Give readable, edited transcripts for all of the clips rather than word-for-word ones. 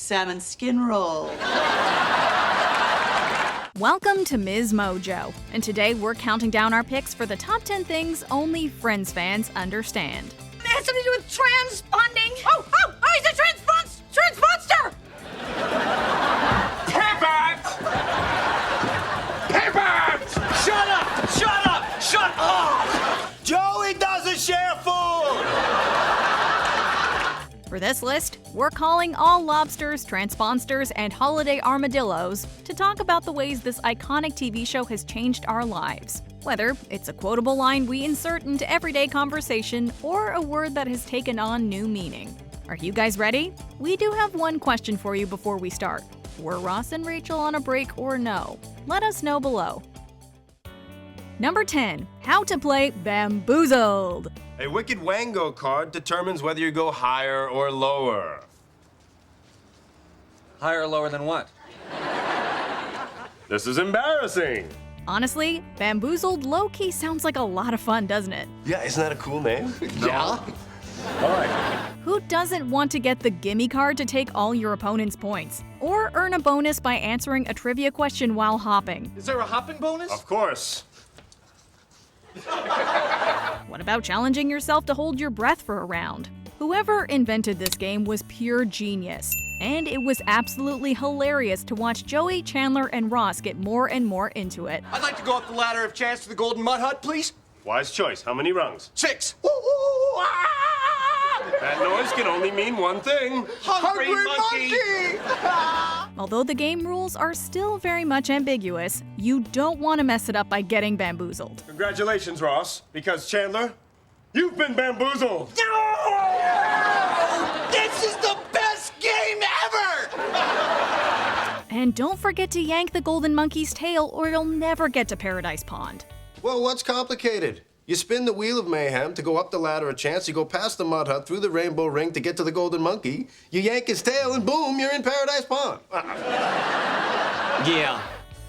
salmon skin roll. Welcome to MsMojo, and today we're counting down our picks for the top 10 things only Friends fans understand. It has something to do with transponding. Oh, he's a transponster! Pivot! Pivot! Shut up! Joey doesn't share food! For this list, we're calling all lobsters, transponsters, and holiday armadillos to talk about the ways this iconic TV show has changed our lives. Whether it's a quotable line we insert into everyday conversation or a word that has taken on new meaning. Are you guys ready? We do have one question for you before we start. Were Ross and Rachel on a break or no? Let us know below. Number 10. How to play Bamboozled. A Wicked Wango card determines whether you go higher or lower. Higher or lower than what? This is embarrassing. Honestly, Bamboozled low-key sounds like a lot of fun, doesn't it? Yeah, isn't that a cool name? Yeah. All right. Who doesn't want to get the gimme card to take all your opponent's points? Or earn a bonus by answering a trivia question while hopping? Is there a hopping bonus? Of course. What about challenging yourself to hold your breath for a round? Whoever invented this game was pure genius, and it was absolutely hilarious to watch Joey, Chandler, and Ross get more and more into it. I'd like to go up the ladder of chance to the Golden Mud Hut, please. Wise choice. How many rungs? 6. That noise can only mean one thing. Hungry monkey! Although the game rules are still very much ambiguous, you don't want to mess it up by getting bamboozled. Congratulations, Ross, because Chandler, you've been bamboozled. No! This is the best game ever! And don't forget to yank the golden monkey's tail or you'll never get to Paradise Pond. Well, what's complicated? You spin the wheel of mayhem to go up the ladder of chance, you go past the mud hut, through the rainbow ring to get to the golden monkey, you yank his tail and boom, you're in Paradise Pond. Yeah.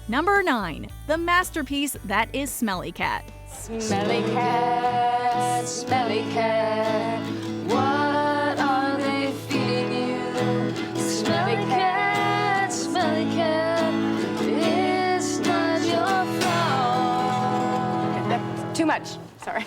Number 9. The masterpiece that is Smelly Cat. Smelly cat, what are they feeding you? Smelly cat, it's not your fault. That's too much, sorry.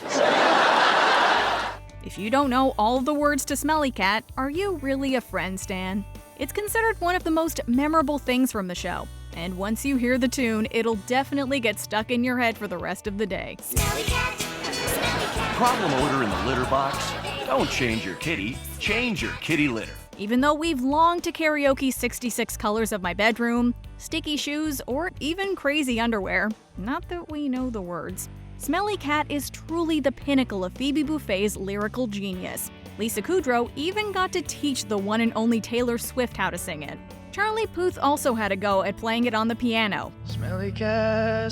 If you don't know all of the words to Smelly Cat, are you really a friend, Stan? It's considered one of the most memorable things from the show, and once you hear the tune, it'll definitely get stuck in your head for the rest of the day. Smelly cat, smelly cat. Problem odor in the litter box? Don't change your kitty, change your kitty litter. Even though we've longed to karaoke 66 colors of my bedroom, sticky shoes, or even crazy underwear, not that we know the words, Smelly Cat is truly the pinnacle of Phoebe Buffay's lyrical genius. Lisa Kudrow even got to teach the one and only Taylor Swift how to sing it. Charlie Puth also had a go at playing it on the piano. Smelly cat,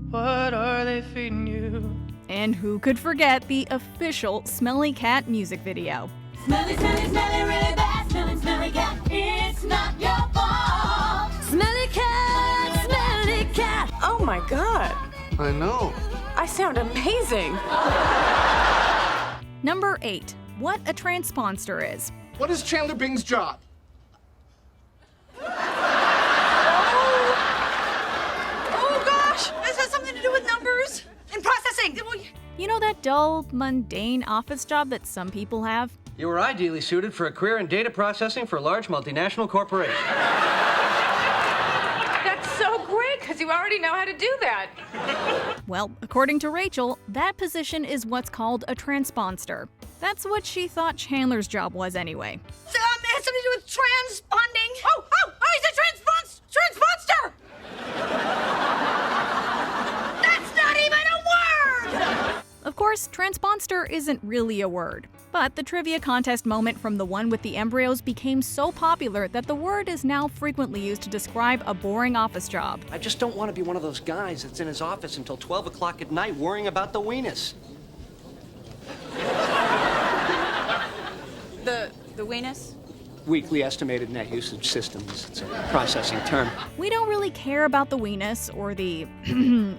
what are they feeding you? And who could forget the official Smelly Cat music video? Smelly, smelly, smelly, really bad. Smelly cat, it's not your fault. Smelly cat! Oh my god, I know. I sound amazing. Number 8. What a transponster is. What is Chandler Bing's job? Oh gosh, this has something to do with numbers and processing. You know that dull, mundane office job that some people have? You were ideally suited for a career in data processing for a large multinational corporation. That's so great, because you already know how to do that. Well, according to Rachel, that position is what's called a transponster. That's what she thought Chandler's job was anyway. It has something to do with transponding. Oh, he's a transponster! That's not even a word! Of course, transponster isn't really a word, but the trivia contest moment from the one with the embryos became so popular that the word is now frequently used to describe a boring office job. I just don't want to be one of those guys that's in his office until 12 o'clock at night worrying about the weenus. The weenus? Weekly estimated net usage systems. It's a processing term. We don't really care about the weenus or the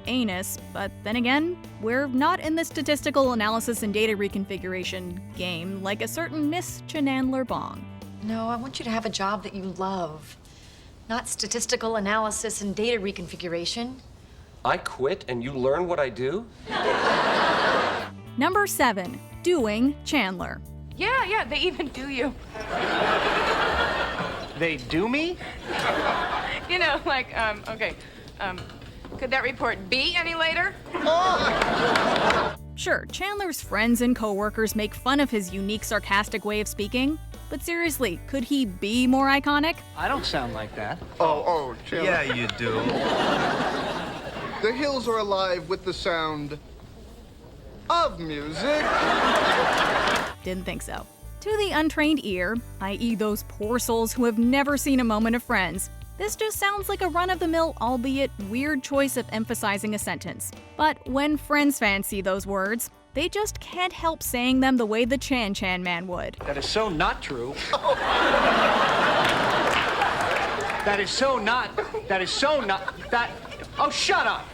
anus, but then again, we're not in the statistical analysis and data reconfiguration game like a certain Miss Chandler Bong. No, I want you to have a job that you love, not statistical analysis and data reconfiguration. I quit and you learn what I do? Number 7. Doing Chandler. Yeah, they even do you. They do me? You know, like, could that report be any later? Sure, Chandler's friends and coworkers make fun of his unique, sarcastic way of speaking. But seriously, could he be more iconic? I don't sound like that. Oh, Chandler. Yeah, you do. The hills are alive with the sound of music. Didn't think so. To the untrained ear, i.e. those poor souls who have never seen a moment of Friends, this just sounds like a run-of-the-mill, albeit weird choice of emphasizing a sentence. But when Friends fans see those words, they just can't help saying them the way the Chan Chan Man would. That is so not true. Oh, shut up!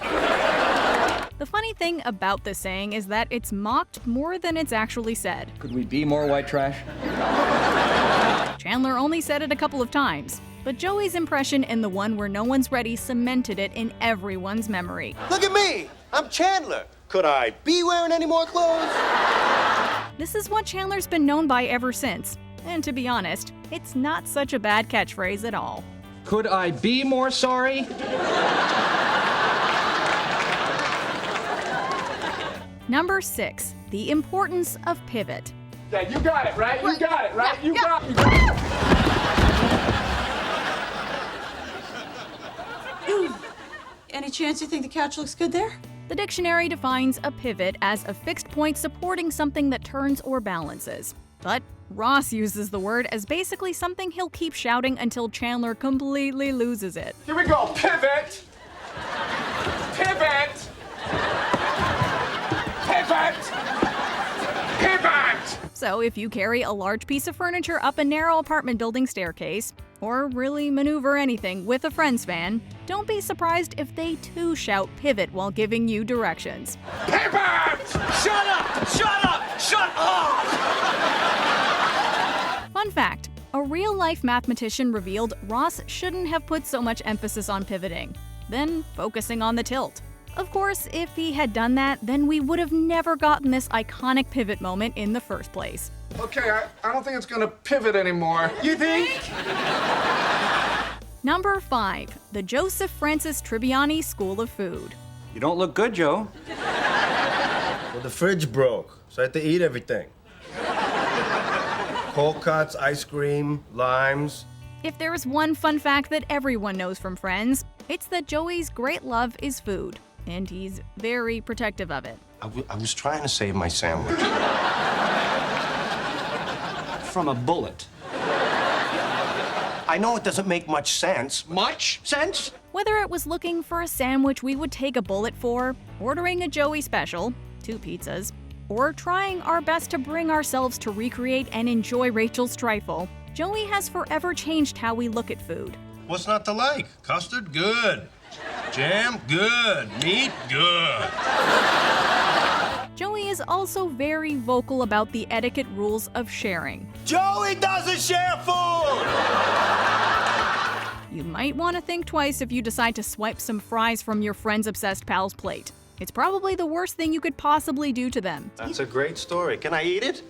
The funny thing about this saying is that it's mocked more than it's actually said. Could we be more white trash? Chandler only said it a couple of times, but Joey's impression in the one where no one's ready cemented it in everyone's memory. Look at me! I'm Chandler. Could I be wearing any more clothes? This is what Chandler's been known by ever since. And to be honest, it's not such a bad catchphrase at all. Could I be more sorry? Number 6. The importance of pivot. Yeah, you got it, right? You got it, right? You got it. Any chance you think the couch looks good there? The dictionary defines a pivot as a fixed point supporting something that turns or balances. But Ross uses the word as basically something he'll keep shouting until Chandler completely loses it. Here we go. Pivot. Pivot. Pivot. Pivot. So if you carry a large piece of furniture up a narrow apartment building staircase, or really maneuver anything with a Friends fan, don't be surprised if they too shout pivot while giving you directions. Pivot. Shut up! Shut up! Shut up! Fun fact, a real-life mathematician revealed Ross shouldn't have put so much emphasis on pivoting, then focusing on the tilt. Of course, if he had done that, then we would have never gotten this iconic pivot moment in the first place. Okay, I don't think it's gonna pivot anymore. You think? Number 5. The Joseph Francis Tribbiani School of Food. You don't look good, Joe. Well, the fridge broke, so I had to eat everything. Cold cuts, ice cream, limes. If there's one fun fact that everyone knows from Friends, it's that Joey's great love is food, and he's very protective of it. I was trying to save my sandwich. From a bullet. I know it doesn't make much sense. Much sense? Whether it was looking for a sandwich we would take a bullet for, ordering a Joey special, 2 pizzas, or trying our best to bring ourselves to recreate and enjoy Rachel's trifle, Joey has forever changed how we look at food. What's not to like? Custard? Good. Jam? Good. Meat? Good. Joey is also very vocal about the etiquette rules of sharing. Joey doesn't share food! You might want to think twice if you decide to swipe some fries from your friend's obsessed pal's plate. It's probably the worst thing you could possibly do to them. That's a great story. Can I eat it?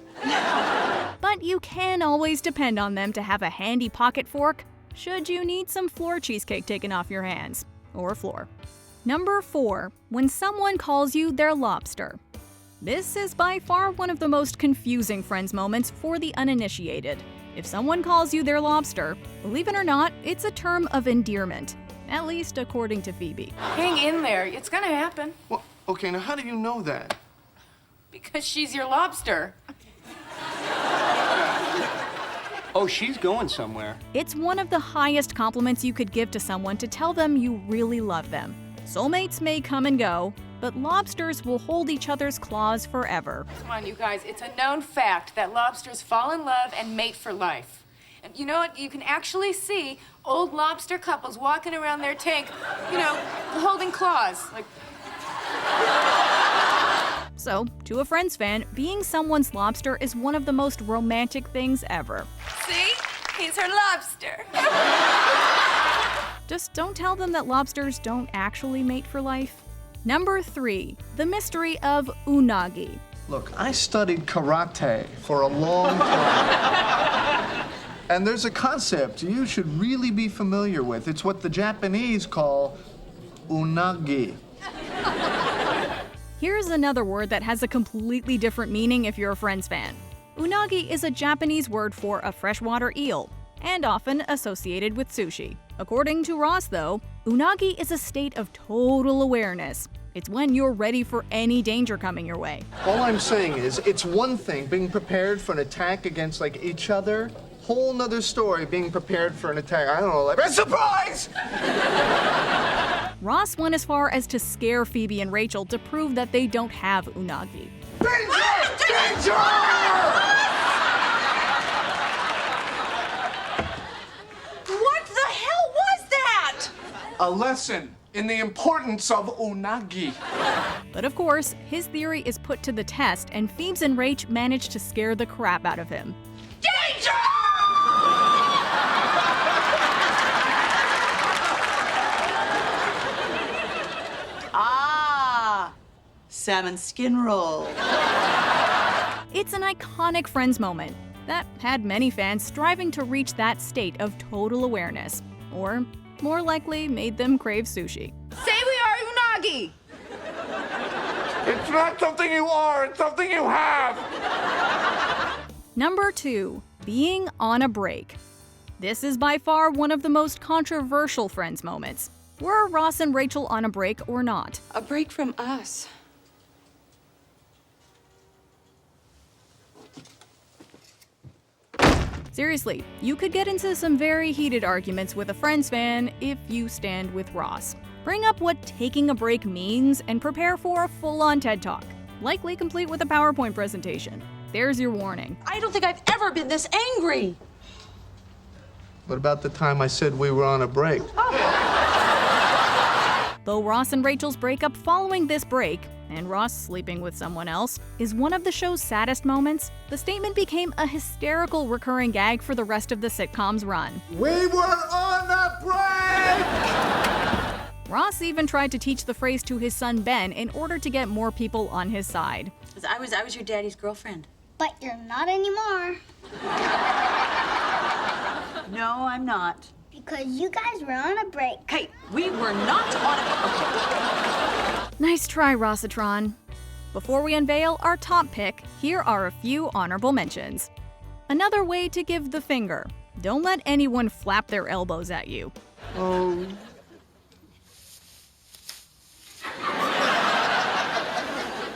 But you can always depend on them to have a handy pocket fork should you need some floor cheesecake taken off your hands. Or floor. Number 4. When someone calls you their lobster. This is by far one of the most confusing Friends moments for the uninitiated. If someone calls you their lobster, believe it or not, it's a term of endearment. At least according to Phoebe. Hang in there. It's gonna happen. Well, okay, now how do you know that? Because she's your lobster. Oh, she's going somewhere. It's one of the highest compliments you could give to someone to tell them you really love them. Soulmates may come and go, but lobsters will hold each other's claws forever. Come on, you guys. It's a known fact that lobsters fall in love and mate for life. And you know what? You can actually see old lobster couples walking around their tank, holding claws. Like. So, to a Friends fan, being someone's lobster is one of the most romantic things ever. See? He He's her lobster. Just don't tell them that lobsters don't actually mate for life. Number 3, the mystery of Unagi. Look, I studied karate for a long time. And there's a concept you should really be familiar with. It's what the Japanese call unagi. Here's another word that has a completely different meaning if you're a Friends fan. Unagi is a Japanese word for a freshwater eel, and often associated with sushi. According to Ross, though, unagi is a state of total awareness. It's when you're ready for any danger coming your way. All I'm saying is, it's one thing being prepared for an attack against, like, each other. Whole nother story being prepared for an attack. I don't know, like, a surprise! Ross went as far as to scare Phoebe and Rachel to prove that they don't have unagi. Danger! Danger! What the hell was that? A lesson in the importance of unagi. But of course, his theory is put to the test, and Phoebes and Rach manage to scare the crap out of him. Danger! Ah, salmon skin roll. It's an iconic Friends moment that had many fans striving to reach that state of total awareness, or more likely made them crave sushi. Say we are Unagi. It's not something you are, it's something you have. Number 2, being on a break. This is by far one of the most controversial Friends moments. Were Ross and Rachel on a break or not? A break from us. Seriously, you could get into some very heated arguments with a Friends fan if you stand with Ross. Bring up what taking a break means and prepare for a full-on TED Talk, likely complete with a PowerPoint presentation. There's your warning. I don't think I've ever been this angry. What about the time I said we were on a break? Though Ross and Rachel's breakup following this break, and Ross sleeping with someone else, is one of the show's saddest moments, the statement became a hysterical recurring gag for the rest of the sitcom's run. We were on a break! Ross even tried to teach the phrase to his son Ben in order to get more people on his side. I was your daddy's girlfriend. But you're not anymore. No, I'm not. Because you guys were on a break. Hey, we were not on a... Okay. Nice try, Rossatron. Before we unveil our top pick, here are a few honorable mentions. Another way to give the finger. Don't let anyone flap their elbows at you. Oh.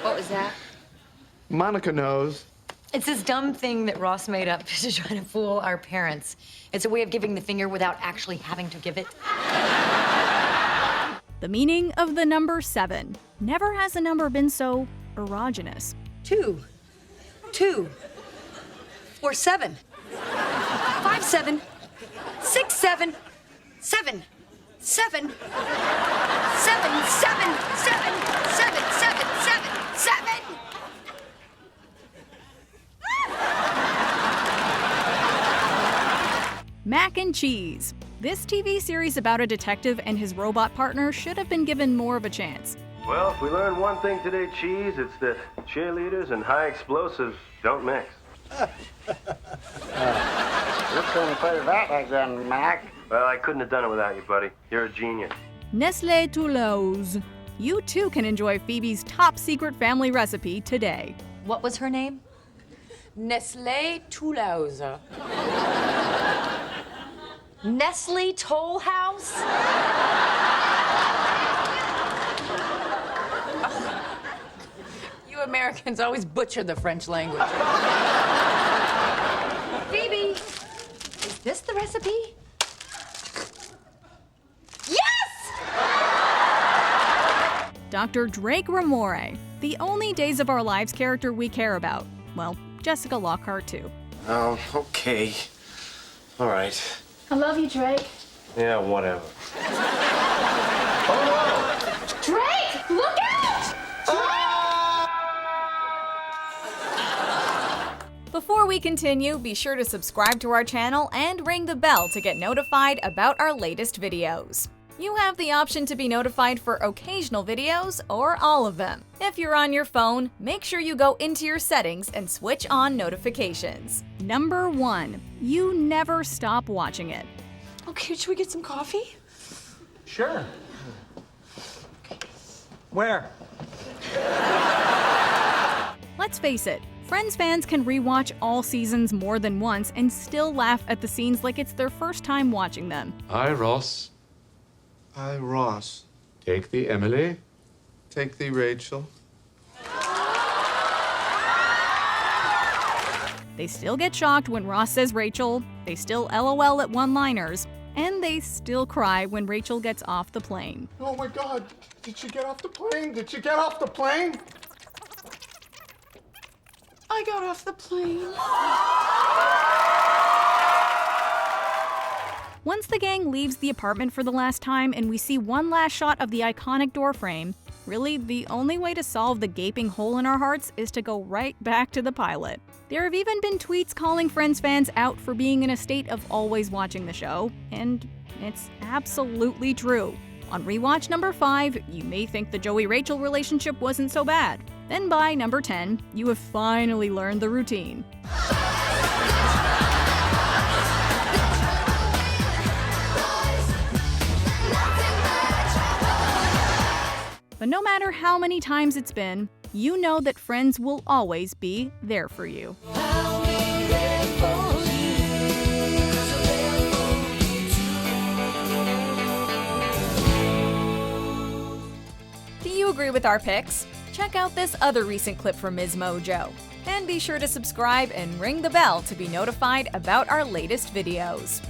What was that? Monica knows. It's this dumb thing that Ross made up to try to fool our parents. It's a way of giving the finger without actually having to give it. The meaning of the number 7. Never has a number been so erogenous. 2, 4, 7, 5, 7, 6, 7, 7, 7, 7, 7, 7, 7, 7, 7, 7. Mac and Cheese. This TV series about a detective and his robot partner should have been given more of a chance. Well, if we learned one thing today, Cheese, it's that cheerleaders and high explosives don't mix. You couldn't put it that way then, Mac. Well, I couldn't have done it without you, buddy. You're a genius. Nestlé Toulouse. You too can enjoy Phoebe's top secret family recipe today. What was her name? Nestlé Toulouse. Nestle Toll House? You Americans always butcher the French language. Phoebe, is this the recipe? Yes! Dr. Drake Ramore, the only Days of Our Lives character we care about. Well, Jessica Lockhart too. Oh, okay. All right. I love you, Drake. Yeah, whatever. Drake, look out! Before we we continue, be sure to subscribe to our channel and ring the bell to get notified about our latest videos. You have the option to be notified for occasional videos or all of them. If you're on your phone, make sure you go into your settings and switch on notifications. Number 1. You never stop watching it. Okay, should we get some coffee? Sure. Where? Let's face it, Friends fans can rewatch all seasons more than once and still laugh at the scenes like it's their first time watching them. Hi, Ross. Hi, Ross. Take the Emily. Take thee, Rachel. They still get shocked when Ross says Rachel, they still LOL at one-liners, and they still cry when Rachel gets off the plane. Oh my God, did she get off the plane? Did she get off the plane? I got off the plane. Once the gang leaves the apartment for the last time and we see one last shot of the iconic door frame, really the only way to solve the gaping hole in our hearts is to go right back to the pilot. There have even been tweets calling Friends fans out for being in a state of always watching the show, and it's absolutely true. On rewatch number 5, you may think the Joey-Rachel relationship wasn't so bad. Then by number 10, you have finally learned the routine. But no matter how many times it's been, you know that Friends will always be there for you. Do you agree with our picks? Check out this other recent clip from MsMojo. And be sure to subscribe and ring the bell to be notified about our latest videos.